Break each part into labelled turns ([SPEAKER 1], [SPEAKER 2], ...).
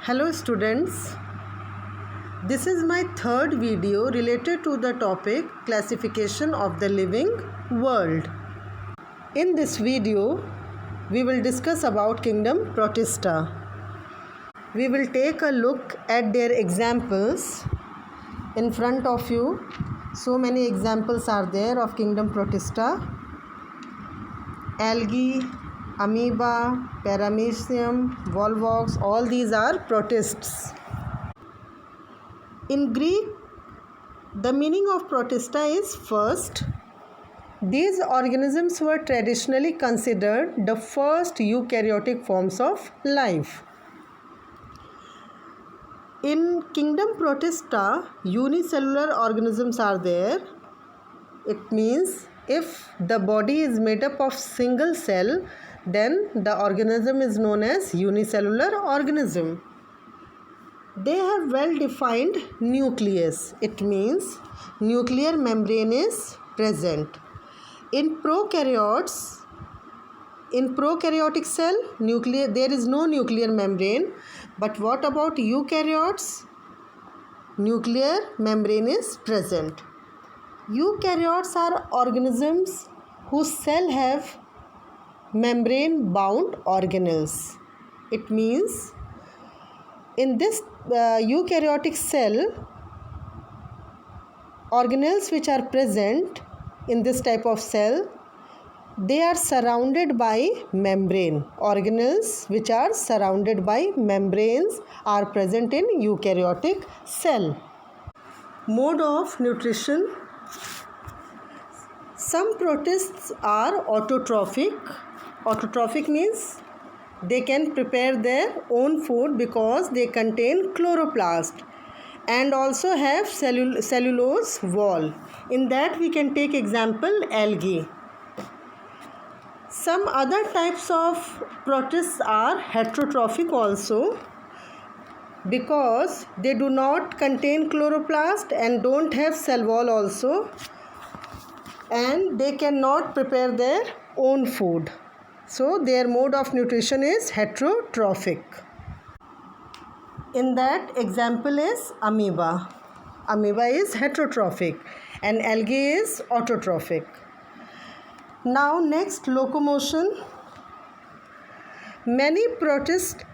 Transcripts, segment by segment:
[SPEAKER 1] Hello students, this is my third video related to the topic classification of the living world. In this video, we will discuss about kingdom Protista. We will take a look at their examples in front of you. So many examples are there of kingdom Protista. Algae, amoeba, paramecium, volvox, all these are protists. In Greek, the meaning of Protista is first. These organisms were traditionally considered the first eukaryotic forms of life. In kingdom Protista, unicellular organisms are there. It means if the body is made up of single cell, then the organism is known as unicellular organism. They have well-defined nucleus. It means nuclear membrane is present. In prokaryotes, in prokaryotic cell, there is no nuclear membrane. But what about eukaryotes? Nuclear membrane is present. Eukaryotes are organisms whose cell have membrane bound organelles. It means in this eukaryotic cell, organelles which are present in this type of cell, they are surrounded by membrane. Organelles which are surrounded by membranes are present in eukaryotic cell. Mode of nutrition. Some protists are autotrophic. Autotrophic means they can prepare their own food because they contain chloroplast and also have cellulose wall. In that we can take example algae. Some other types of protists are heterotrophic also because they do not contain chloroplast and don't have cell wall also, and they cannot prepare their own food. So their mode of nutrition is heterotrophic. In that example is amoeba. Amoeba is heterotrophic and algae is autotrophic. Now next, locomotion. Many protists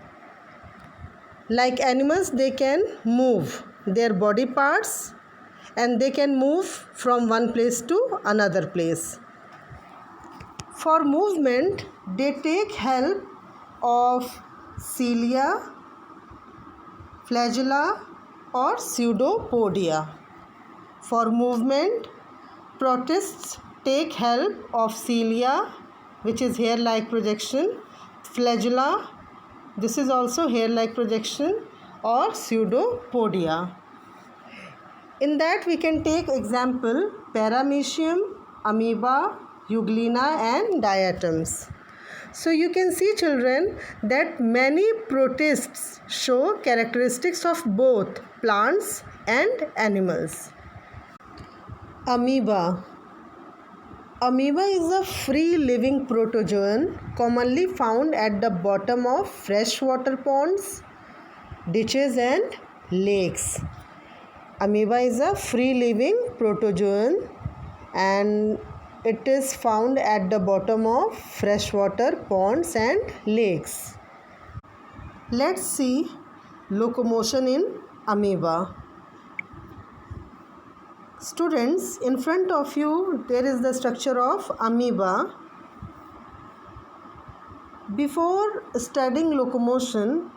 [SPEAKER 1] like animals, they can move their body parts and they can move from one place to another place. For movement, they take help of cilia, flagella or pseudopodia. For movement, protists take help of cilia, which is hair-like projection, flagella, this is also hair-like projection, or pseudopodia. In that we can take example paramecium, amoeba, euglena and diatoms. So you can see children that many protists show characteristics of both plants and animals. Amoeba. Amoeba is a free living protozoan commonly found at the bottom of freshwater ponds, ditches and lakes. Amoeba is a free living protozoan and it is found at the bottom of freshwater ponds and lakes. Let's see locomotion in amoeba. Students, in front of you there is the structure of amoeba. Before studying locomotion,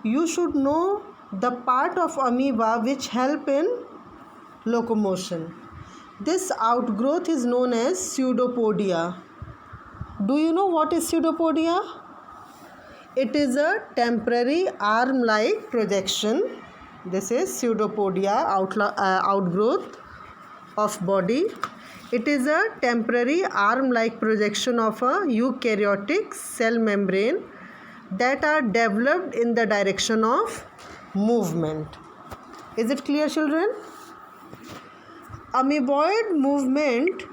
[SPEAKER 1] you should know the part of amoeba which help in locomotion. This outgrowth is known as pseudopodia. Do you know what is pseudopodia? It is a temporary arm-like projection. This is pseudopodia, outgrowth of body. It is a temporary arm-like projection of a eukaryotic cell membrane that are developed in the direction of movement. Is it clear, children? Amoeboid movement,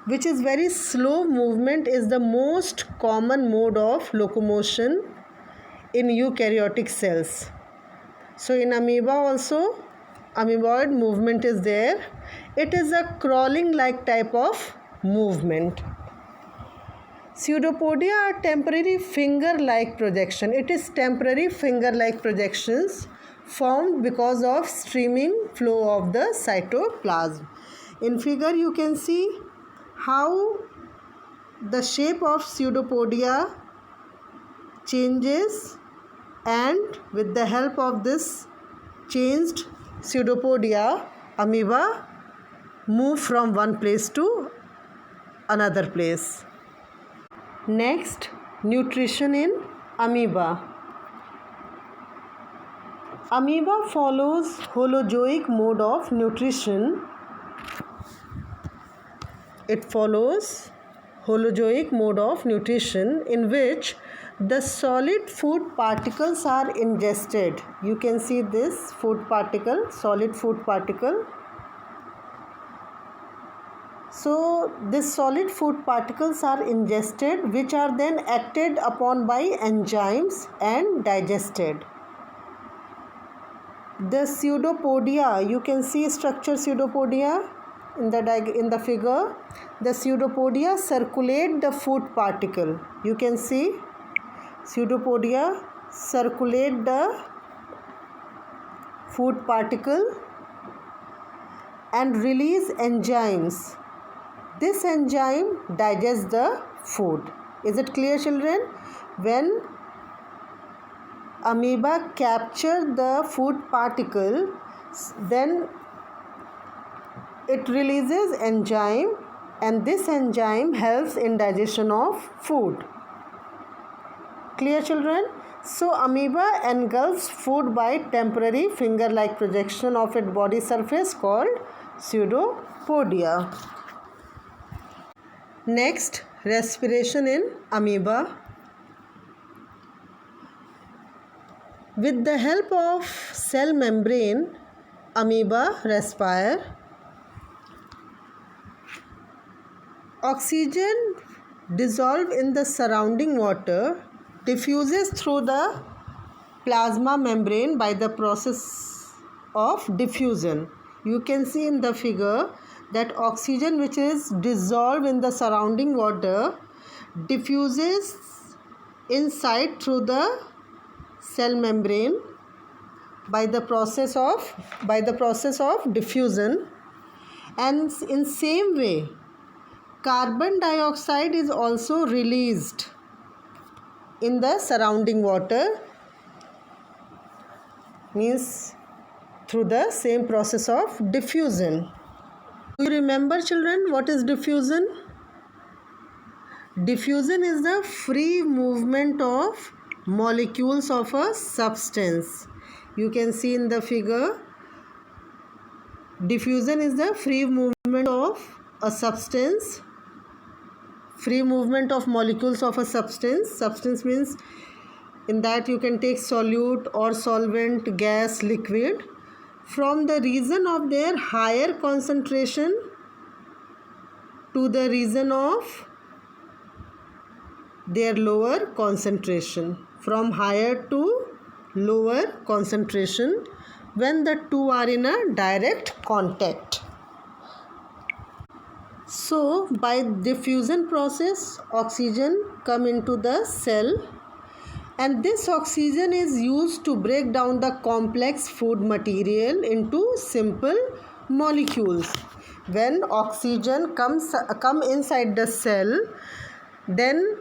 [SPEAKER 1] which is very slow movement, is the most common mode of locomotion in eukaryotic cells. So in amoeba also, amoeboid movement is there. It is a crawling like type of movement. Pseudopodia are temporary finger-like projection. It is temporary finger-like projections formed because of streaming flow of the cytoplasm. In figure you can see how the shape of pseudopodia changes, and with the help of this changed pseudopodia, amoeba move from one place to another place. Next, nutrition in amoeba. Amoeba follows holozoic mode of nutrition. It follows holozoic mode of nutrition in which the solid food particles are ingested. You can see this food particle, solid food particle. So these solid food particles are ingested, which are then acted upon by enzymes and digested. The pseudopodia, you can see structure pseudopodia in the figure. The pseudopodia circulate the food particle. You can see pseudopodia circulate the food particle and release enzymes. This enzyme digests the food. Is it clear, children? When amoeba capture the food particle, then it releases enzyme, and this enzyme helps in digestion of food. Clear, children? So amoeba engulfs food by temporary finger-like projection of its body surface called pseudopodia. Next, respiration in amoeba. With the help of cell membrane, amoeba respire. Oxygen dissolved in the surrounding water diffuses through the plasma membrane by the process of diffusion. You can see in the figure that oxygen which is dissolved in the surrounding water diffuses inside through the cell membrane by the process of diffusion. And in same way, carbon dioxide is also released in the surrounding water, means through the same process of diffusion. Do you remember, children, what is diffusion? Diffusion is the free movement of molecules of a substance. You can see in the figure, diffusion is the free movement of a substance. Free movement of molecules of a substance. Substance means in that you can take solute or solvent, gas, liquid, from the region of their higher concentration to the region of their lower concentration. From higher to lower concentration when the two are in a direct contact. So by diffusion process, oxygen come into the cell, and this oxygen is used to break down the complex food material into simple molecules. When oxygen come inside the cell, then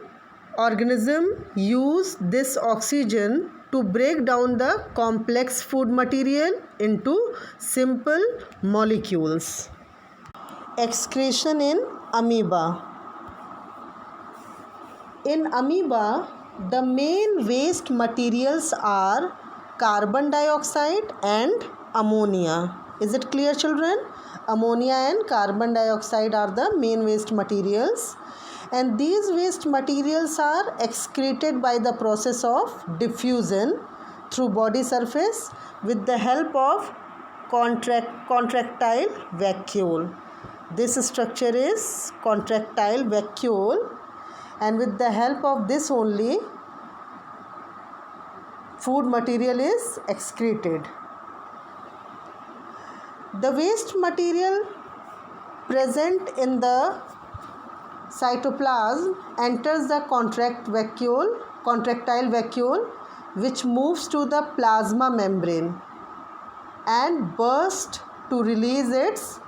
[SPEAKER 1] organism use this oxygen to break down the complex food material into simple molecules. Excretion in amoeba. In amoeba, the main waste materials are carbon dioxide and ammonia. Is it clear, children? Ammonia and carbon dioxide are the main waste materials, and these waste materials are excreted by the process of diffusion through body surface with the help of contractile vacuole. This structure is contractile vacuole, and with the help of this only food material is excreted. The waste material present in the cytoplasm enters the contractile vacuole, which moves to the plasma membrane and bursts to release its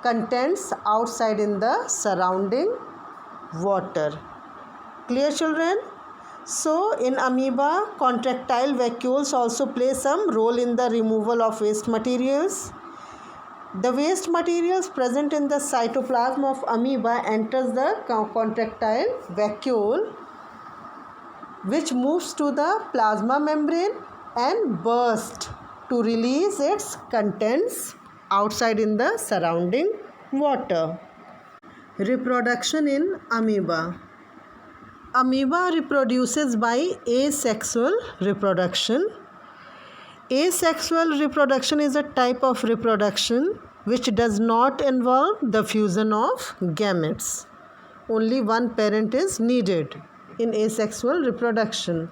[SPEAKER 1] contents outside in the surrounding water. Clear, children? So in amoeba, contractile vacuoles also play some role in the removal of waste materials. The waste materials present in the cytoplasm of amoeba enters the contractile vacuole, which moves to the plasma membrane and bursts to release its contents outside in the surrounding water. Reproduction in amoeba. Amoeba reproduces by asexual reproduction. Asexual reproduction is a type of reproduction which does not involve the fusion of gametes. Only one parent is needed in asexual reproduction.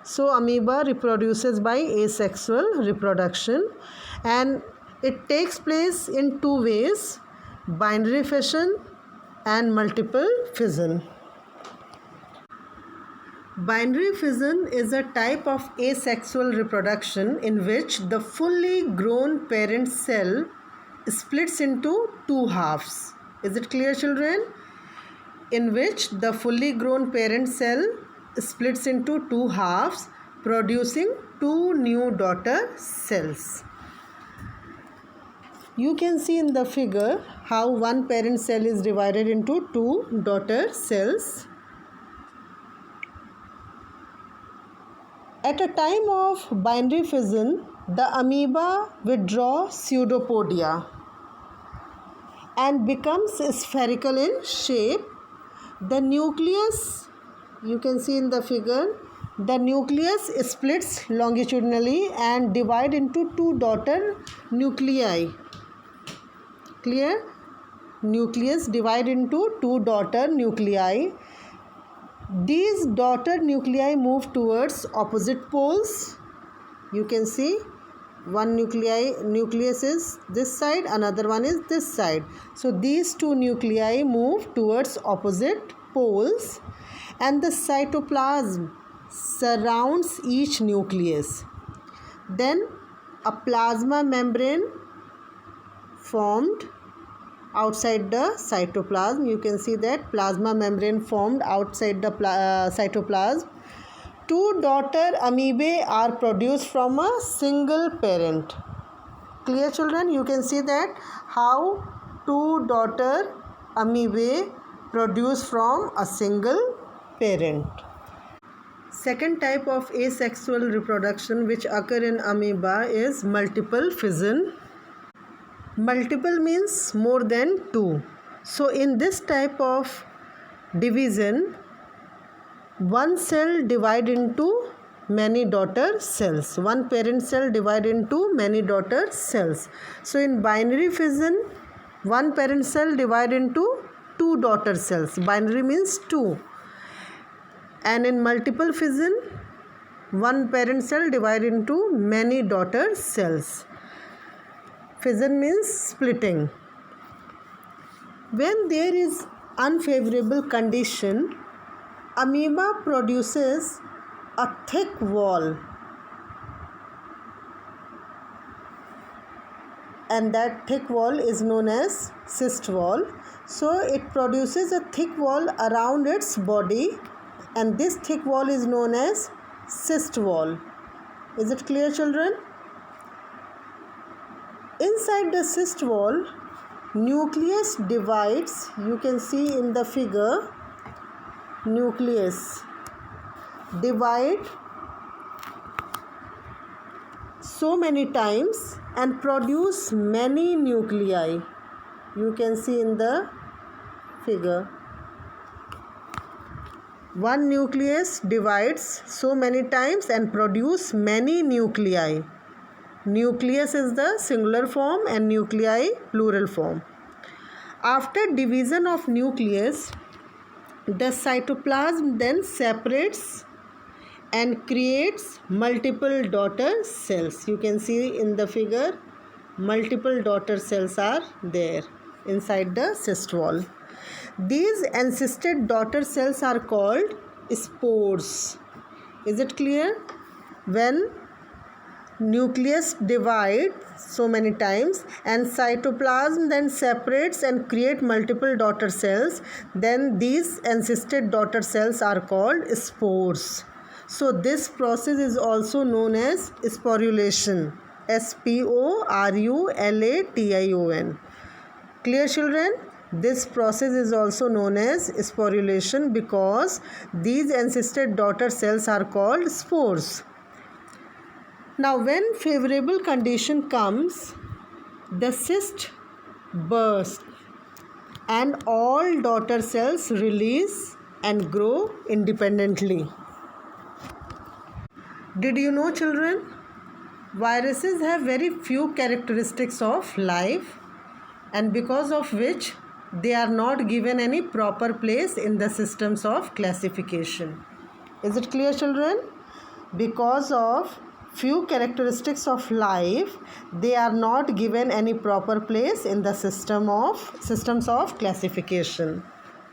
[SPEAKER 1] So amoeba reproduces by asexual reproduction, and it takes place in two ways: binary fission and multiple fission. Binary fission is a type of asexual reproduction in which the fully grown parent cell splits into two halves. Is it clear, children? In which the fully grown parent cell splits into two halves, producing two new daughter cells. You can see in the figure how one parent cell is divided into two daughter cells. At a time of binary fission, the amoeba withdraws pseudopodia and becomes spherical in shape. The nucleus, you can see in the figure, the nucleus splits longitudinally and divides into two daughter nuclei. Clear? Nucleus divide into two daughter nuclei. These daughter nuclei move towards opposite poles. You can see one nucleus is this side, another one is this side. So these two nuclei move towards opposite poles, and the cytoplasm surrounds each nucleus. Then a plasma membrane formed outside the cytoplasm. You can see that plasma membrane formed outside the cytoplasm. Two daughter amoebae are produced from a single parent. Clear, children? You can see that how two daughter amoebae produce from a single parent. Second type of asexual reproduction which occur in amoeba is multiple fission. Multiple means more than two. So in this type of division, one cell divide into many daughter cells. One parent cell divide into many daughter cells. So in binary fission, one parent cell divide into two daughter cells. Binary means two. And in multiple fission, one parent cell divide into many daughter cells. Fission means splitting. When there is unfavorable condition, amoeba produces a thick wall, and that thick wall is known as cyst wall. So it produces a thick wall around its body, and this thick wall is known as cyst wall. Is it clear, children? Inside the cyst wall, nucleus divides. You can see in the figure, nucleus divide so many times and produce many nuclei. You can see in the figure. One nucleus divides so many times and produce many nuclei. Nucleus is the singular form and nuclei plural form. After division of nucleus, the cytoplasm then separates and creates multiple daughter cells. You can see in the figure multiple daughter cells are there inside the cyst wall. These encysted daughter cells are called spores. Is it clear? When nucleus divides so many times and cytoplasm then separates and create multiple daughter cells, then these encysted daughter cells are called spores. So this process is also known as sporulation. sporulation. Clear, children? This process is also known as sporulation because these encysted daughter cells are called spores. Now when favorable condition comes, the cyst bursts and all daughter cells release and grow independently. Did you know, children? Viruses have very few characteristics of life, and because of which they are not given any proper place in the systems of classification. Is it clear, children? Because of few characteristics of life, they are not given any proper place in the systems of classification.